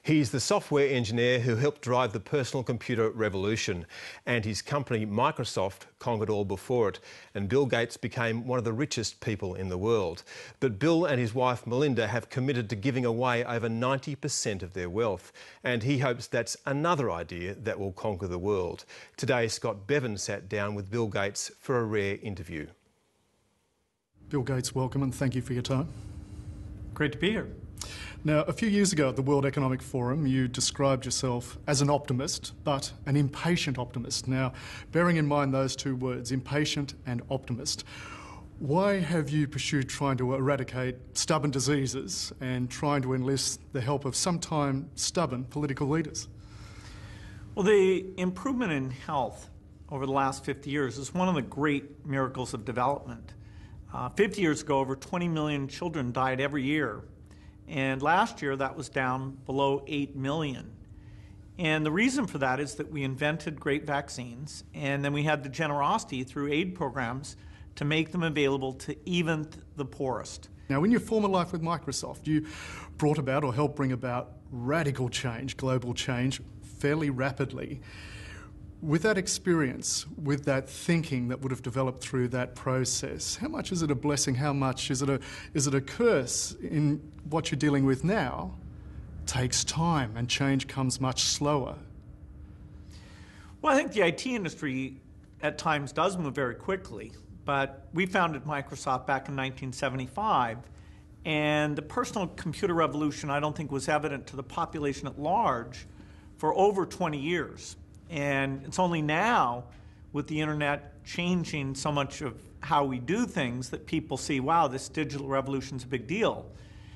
He's the software engineer who helped drive the personal computer revolution, and his company Microsoft conquered all before it, and Bill Gates became one of the richest people in the world. But Bill and his wife Melinda have committed to giving away over 90% of their wealth, and he hopes that's another idea that will conquer the world. Today, Scott Bevan sat down with Bill Gates for a rare interview. Bill Gates, welcome and thank you for your time. Great to be here. Now, a few years ago at the World Economic Forum, you described yourself as an optimist, but an impatient optimist. Now, bearing in mind those two words, impatient and optimist, why have you pursued trying to eradicate stubborn diseases and trying to enlist the help of sometime stubborn political leaders? Well, the improvement in health over the last 50 years is one of the great miracles of development. 50 years ago, over 20 million children died every year. And last year, that was down below 8 million. And the reason for that is that we invented great vaccines, and then we had the generosity through aid programs to make them available to even the poorest. Now, in your former life with Microsoft, you brought about or helped bring about radical change, global change, fairly rapidly. With that experience, with that thinking that would have developed through that process, how much is it a blessing? How much is it a curse in what you're dealing with now? Takes time and change comes much slower. Well, I think the IT industry at times does move very quickly, but we founded Microsoft back in 1975, and the personal computer revolution I don't think was evident to the population at large for over 20 years. And it's only now, with the internet changing so much of how we do things, that people see, wow, this digital revolution's a big deal.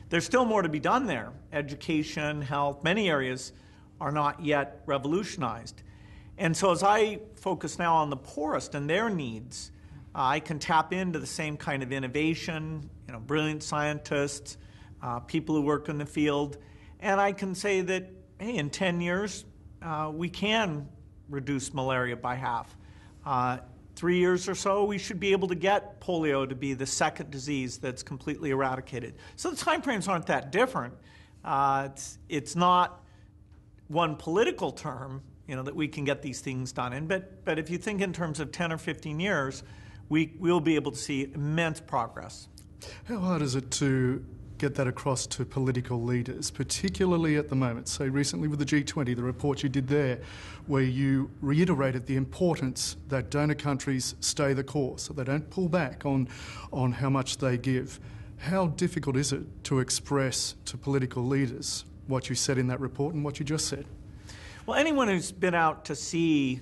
There's still more to be done there. Education, health, many areas are not yet revolutionized. And so as I focus now on the poorest and their needs, I can tap into the same kind of innovation, brilliant scientists, people who work in the field, and I can say that, hey, in 10 years, we can reduce malaria by half. 3 years or so, we should be able to get polio to be the second disease that's completely eradicated. So the timeframes aren't that different. It's not one political term, that we can get these things done in. But if you think in terms of 10 or 15 years, we'll be able to see immense progress. How hard is it to get that across to political leaders, particularly at the moment, say recently with the G20, the report you did there, where you reiterated the importance that donor countries stay the course, so they don't pull back on how much they give. How difficult is it to express to political leaders what you said in that report and what you just said? Well, anyone who's been out to see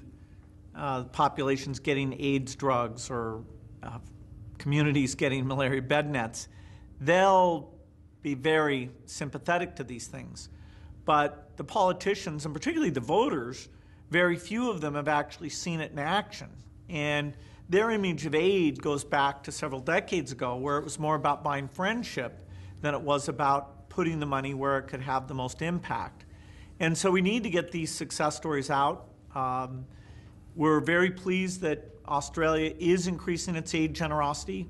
populations getting AIDS drugs or communities getting malaria bed nets, they'll be very sympathetic to these things. But the politicians, and particularly the voters, very few of them have actually seen it in action. And their image of aid goes back to several decades ago, where it was more about buying friendship than it was about putting the money where it could have the most impact. And so we need to get these success stories out. We're very pleased that Australia is increasing its aid generosity.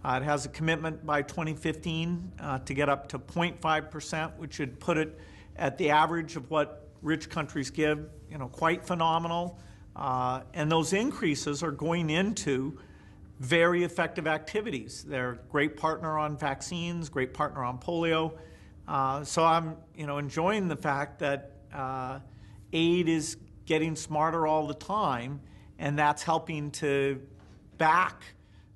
It has a commitment by 2015 to get up to 0.5%, which would put it at the average of what rich countries give, quite phenomenal. And those increases are going into very effective activities. They're a great partner on vaccines, great partner on polio. So I'm enjoying the fact that aid is getting smarter all the time, and that's helping to back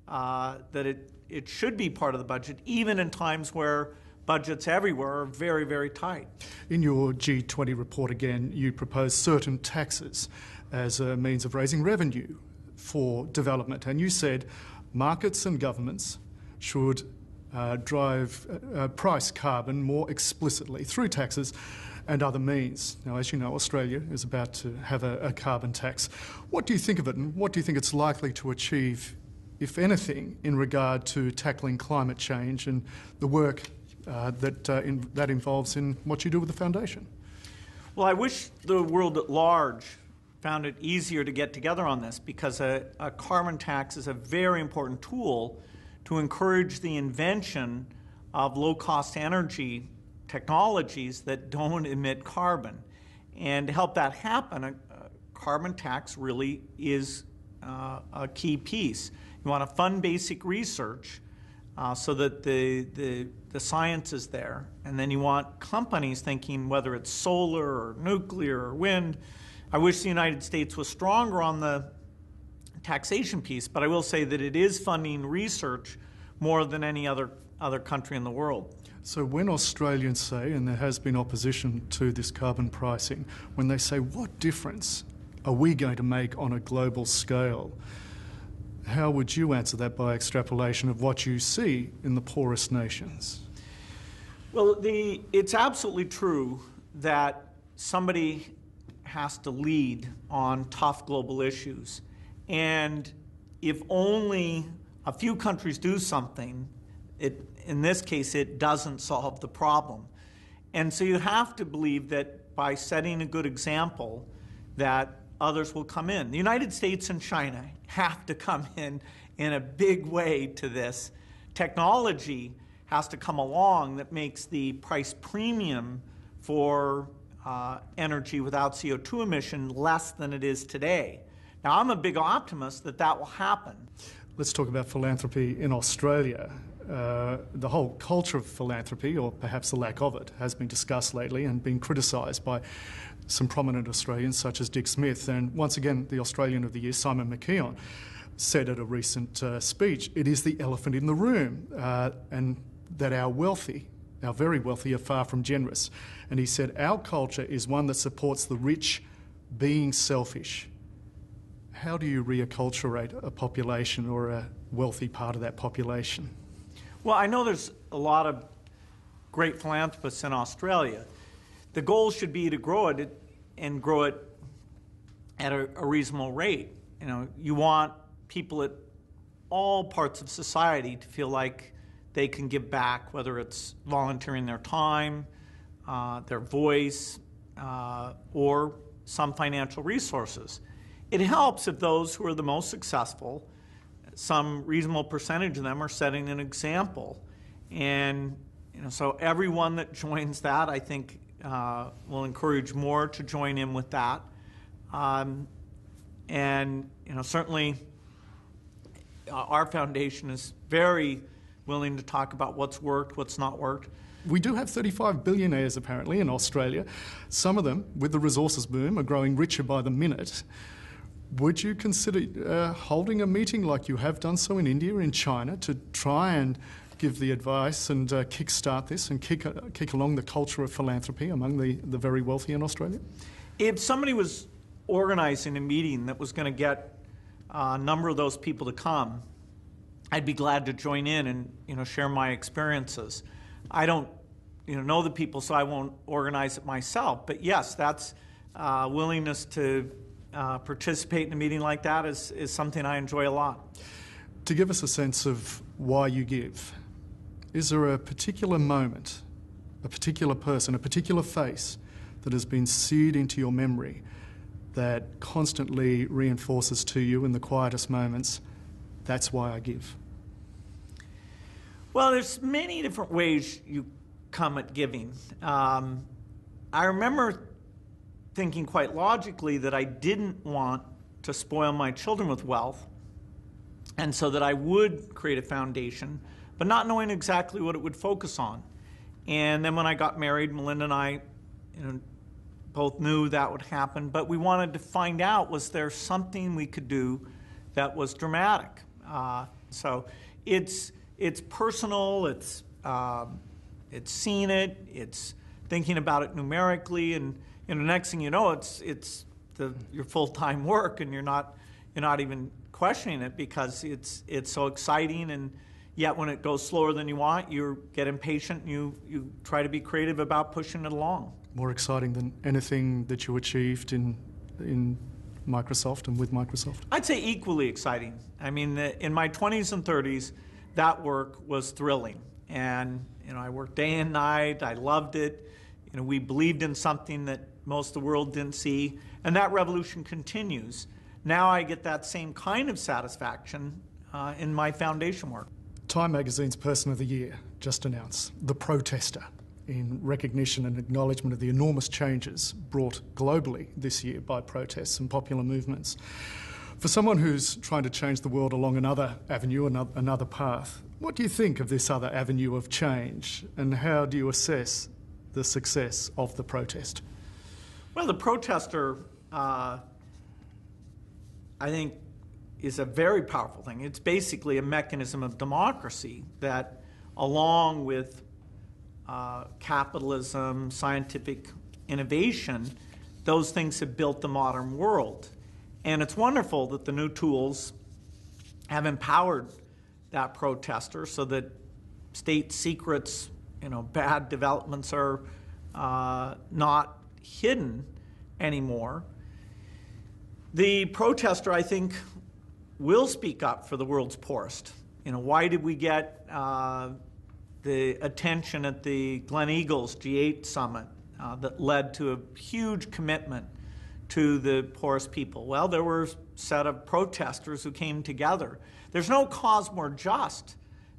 that it should be part of the budget, even in times where budgets everywhere are very, very tight. In your G20 report again, you propose certain taxes as a means of raising revenue for development, and you said markets and governments should price carbon more explicitly through taxes and other means. Now, as you know, Australia is about to have a carbon tax. What do you think of it, and what do you think it's likely to achieve, if anything, in regard to tackling climate change and the work that involves in what you do with the foundation? Well, I wish the world at large found it easier to get together on this, because a carbon tax is a very important tool to encourage the invention of low-cost energy technologies that don't emit carbon. And to help that happen, a carbon tax really is a key piece. You want to fund basic research so that the science is there. And then you want companies thinking whether it's solar or nuclear or wind. I wish the United States was stronger on the taxation piece, but I will say that it is funding research more than any other country in the world. So when Australians say, and there has been opposition to this carbon pricing, when they say, what difference are we going to make on a global scale? How would you answer that by extrapolation of what you see in the poorest nations? Well, it's absolutely true that somebody has to lead on tough global issues. And if only a few countries do something, in this case, it doesn't solve the problem. And so you have to believe that by setting a good example, that others will come in. The United States and China have to come in a big way to this. Technology has to come along that makes the price premium for energy without CO2 emission less than it is today. Now, I'm a big optimist that that will happen. Let's talk about philanthropy in Australia. The whole culture of philanthropy, or perhaps the lack of it, has been discussed lately and been criticised by some prominent Australians such as Dick Smith. And once again, the Australian of the Year, Simon McKeon, said at a recent speech, it is the elephant in the room, and that our very wealthy, are far from generous. And he said, our culture is one that supports the rich being selfish. How do you reacculturate a population or a wealthy part of that population? Well, I know there's a lot of great philanthropists in Australia. The goal should be to grow it and grow it at a reasonable rate. You know, you want people at all parts of society to feel like they can give back, whether it's volunteering their time, their voice, or some financial resources. It helps if those who are the most successful, some reasonable percentage of them, are setting an example. And so everyone that joins that, I think, will encourage more to join in with that. And certainly our foundation is very willing to talk about what's worked, what's not worked. We do have 35 billionaires apparently in Australia. Some of them, with the resources boom, are growing richer by the minute. Would you consider holding a meeting like you have done so in India, in China, to try and give the advice and kickstart this and kick along the culture of philanthropy among the very wealthy in Australia? If somebody was organizing a meeting that was going to get a number of those people to come, I'd be glad to join in and share my experiences. I don't know the people, so I won't organize it myself. But yes, that's willingness to participate in a meeting like that is something I enjoy a lot. To give us a sense of why you give, is there a particular moment, a particular person, a particular face that has been seared into your memory that constantly reinforces to you in the quietest moments, that's why I give? Well, there's many different ways you come at giving. I remember thinking quite logically that I didn't want to spoil my children with wealth, and so that I would create a foundation, but not knowing exactly what it would focus on. And then when I got married, Melinda and I both knew that would happen, but we wanted to find out, was there something we could do that was dramatic? So it's personal, it's seeing it, it's thinking about it numerically, and the next thing you know, it's your full-time work, and you're not even questioning it because it's so exciting. And yet when it goes slower than you want, you get impatient and you try to be creative about pushing it along. More exciting than anything that you achieved in Microsoft and with Microsoft? I'd say equally exciting. I mean, in my 20s and 30s, that work was thrilling. And I worked day and night. I loved it. We believed in something that most of the world didn't see. And that revolution continues. Now I get that same kind of satisfaction in my foundation work. Time Magazine's Person of the Year just announced, The Protester. in recognition and acknowledgement of the enormous changes brought globally this year by protests and popular movements. For someone who's trying to change the world along another avenue, another path, what do you think of this other avenue of change, and how do you assess the success of the protest? Well, the protester, I think, is a very powerful thing. It's basically a mechanism of democracy that, along with capitalism, scientific innovation, those things have built the modern world. And it's wonderful that the new tools have empowered that protester so that state secrets, bad developments are not hidden anymore. The protester, I think, will speak up for the world's poorest. Why did we get the attention at the Gleneagles G8 summit that led to a huge commitment to the poorest people? Well, there were a set of protesters who came together. There's no cause more just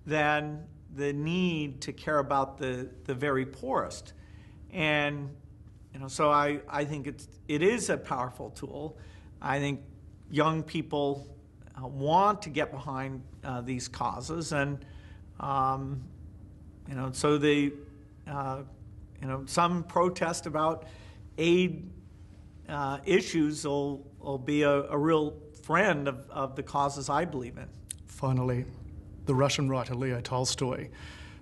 than the need to care about the very poorest. And so I think it is a powerful tool. I think young people want to get behind these causes, and so they some protest about aid issues will be a real friend of the causes I believe in. Finally, the Russian writer Leo Tolstoy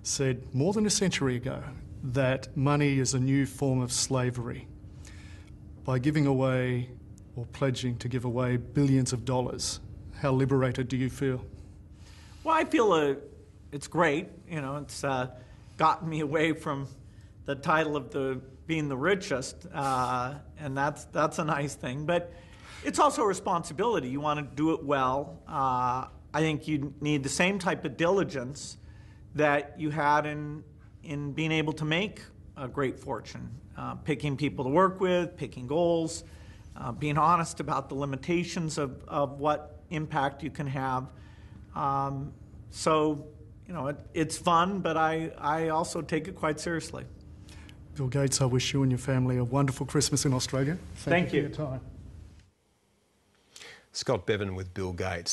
said more than a century ago that money is a new form of slavery. By giving away or pledging to give away billions of dollars, how liberated do you feel? Well, I feel it's great. It's gotten me away from the title of being the richest, and that's a nice thing. But it's also a responsibility. You want to do it well. I think you need the same type of diligence that you had in being able to make a great fortune, picking people to work with, picking goals, being honest about the limitations of what impact you can have. So, it's fun, but I also take it quite seriously. Bill Gates, I wish you and your family a wonderful Christmas in Australia. Thank you for your time. Scott Bevan with Bill Gates.